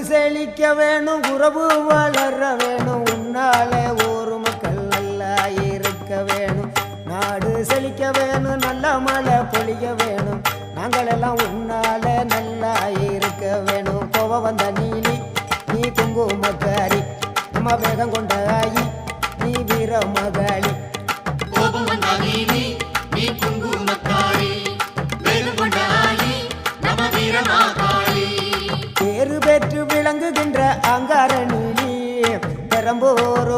செழிக்க வேணும், உறவு வளர வேணும், உன்னாலே ஒரு மக்கள் நல்லா இருக்க வேணும். நாடு செழிக்க வேணும், நல்ல மழை பொழிய வேணும், நாங்கள் எல்லாம் உன்னால நல்லா இருக்க வேணும். கோவ வந்த நீலி நீ குங்குமக்காரி, நம்ம வேகம் கொண்ட ஆயி நீ வீர மகாளி. கோபம் வந்த நீலி நீ குங்குமக்காரி, வேகம் கொண்ட ஆயி நம்ம வீர மகாளி. பேரு பெற்று விளங்குகின்ற அங்கார நீலி, பெரம்பூர்